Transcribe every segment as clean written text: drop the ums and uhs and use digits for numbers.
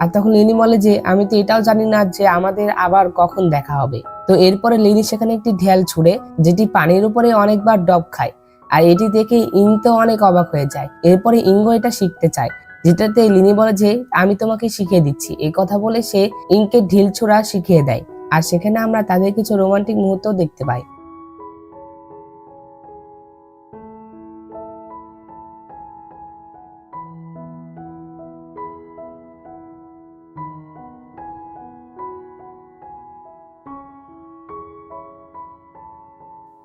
আর তখন লিনি বলে যে আমি তো এটাও জানি না যে আমাদের আবার কখন দেখা হবে। তো এরপরে লিনি সেখানে একটি ঢেল ছুড়ে, যেটি পানির উপরে অনেকবার ডব খায়। আর এটি দেখে ইং তো অনেক অবাক হয়ে যায়। এরপরে ইঙ্গো এটা শিখতে চায়, যেটাতে লিনি বলে যে আমি তোমাকে শিখিয়ে দিচ্ছি। এই কথা বলে সে ইংকে ঢিল ছোড়া শিখিয়ে দেয়। আর সেখানে আমরা তাদের কিছু রোমান্টিক মুহূর্ত দেখতে পাই।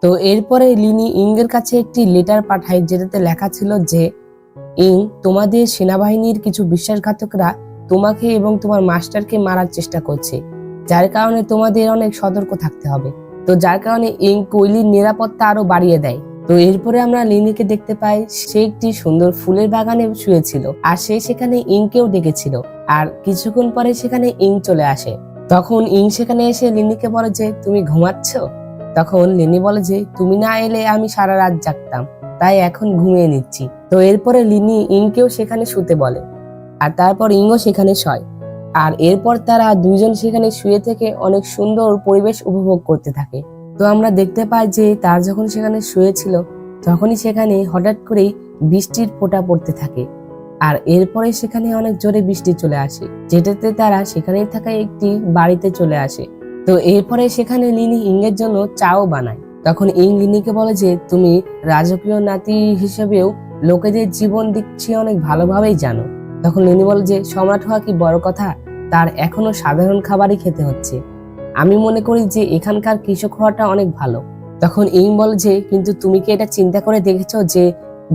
তো এরপরে লিনি ইংয়ের কাছে একটি লেটার পাঠায়, যেটাতে লেখা ছিল যে ইং, তোমাদের সেনাবাহিনীর কিছু বিশ্বাসঘাতকরা তোমাকে এবং তোমার মাস্টারকে মারার চেষ্টা করছে, যার কারণে তোমাদের অনেক সতর্ক থাকতে হবে। তো যার কারণে ইং কৈলির নিরাপত্তা আরো বাড়িয়ে দেয়। তো এরপরে আমরা লিনিকে দেখতে পাই, সে একটি সুন্দর ফুলের বাগানে শুয়েছিল আর সে সেখানে ইংকেও ডেকেছিল। আর কিছুক্ষণ পরে সেখানে ইং চলে আসে। তখন ইং সেখানে এসে লিনিকে বলে যে তুমি ঘুমাচ্ছ। তখন লিনি বলে যে তুমি না এলে আমি সারা রাত জাগতাম, তাই এখন ঘুমিয়ে নিচ্ছি। তো এরপরে লিনি ইংকেও সেখানে শুতে বলে আর তারপর ইংও সেখানে শয়। আর এরপর তারা দুইজন সেখানে শুয়ে থেকে অনেক সুন্দর পরিবেশ উপভোগ করতে থাকে। তো আমরা দেখতে পাই যে তার যখন সেখানে শুয়েছিল তখনই সেখানে হঠাৎ করেই বৃষ্টির ফোঁটা পড়তে থাকে। আর এরপরে সেখানে অনেক জোরে বৃষ্টি চলে আসে, যেটাতে তারা সেখানেই থাকা একটি বাড়িতে চলে আসে। তো এরপরে সেখানে লিনি ইংয়ের জন্য চাও বানায়। তখন ইং লিনিকে বলে যে তুমি রাজকীয় নাতি হিসেবেও লোকেদের জীবন দিচ্ছি অনেক ভালোভাবেই জানো। তখন লিনি বলে যে সম্রাট হওয়া কি বড় কথা, তার এখনো সাধারণ খাবারই খেতে হচ্ছে। আমি মনে করি যে এখানকার কৃষক হওয়াটা অনেক ভালো। তখন ইং বলে যে কিন্তু তুমি কি এটা চিন্তা করে দেখেছো যে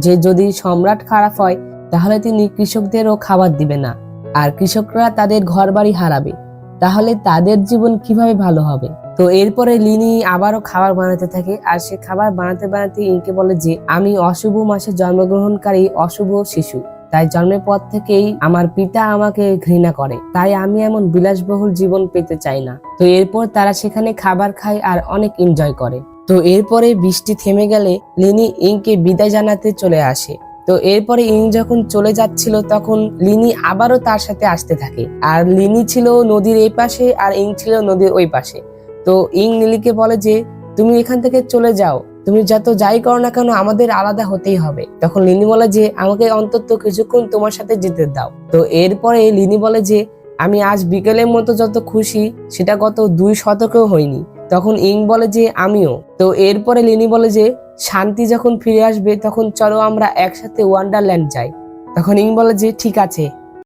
যে যদি সম্রাট খারাপ হয় তাহলে তিনি কৃষকদেরও খাবার দিবে না, আর কৃষকরা তাদের ঘর বাড়ি হারাবে, তাহলে তাদের জীবন কিভাবে ভালো হবে। তো এরপরে লিনি আবারও খাবার বানাতে থাকে আর সে খাবার বানাতে বানাতে ইংকে বলে যে আমি অশুভ মাসে জন্মগ্রহণকারী অশুভ শিশু, তাই জন্মের পর থেকেই আমার পিতা আমাকে ঘৃণা করে, তাই আমি এমন বিলাসবহুল জীবন পেতে চাই না। তো এরপর তারা সেখানে খাবার খায় আর অনেক এনজয় করে। তো এরপরে বৃষ্টি থেমে গেলে লিনি ইংকে বিদায় জানাতে চলে আসে। তো এরপরে ইং যখন চলে যাচ্ছিল তখন লিনি আবারও তার সাথে আসতে থাকে। আর লিনি ছিল নদীর এই পাশে আর ইং ছিল নদীর ওই পাশে। তো ইং লিলিকে বলে যে তুমি এখান থেকে চলে যাও, তুমি যত যাই করো না কেন আমাদের আলাদা হতেই হবে। তখন লিনি বলে যে আমাকে অন্তত কিছুক্ষণ তোমার সাথে যেতে দাও। তো এরপরে লিনি বলে যে আমি আজ বিকেলের মতো যত খুশি সেটা গত 2 শতকেও হয়নি। তখন ইং বলে যে আমিও। তো এরপরে লিনি বলে যে শান্তি যখন ফিরে আসবে তখন চলো আমরা একসাথে ওয়ান্ডারল্যান্ড যাই। তখন ইং বলে যে ঠিক আছে।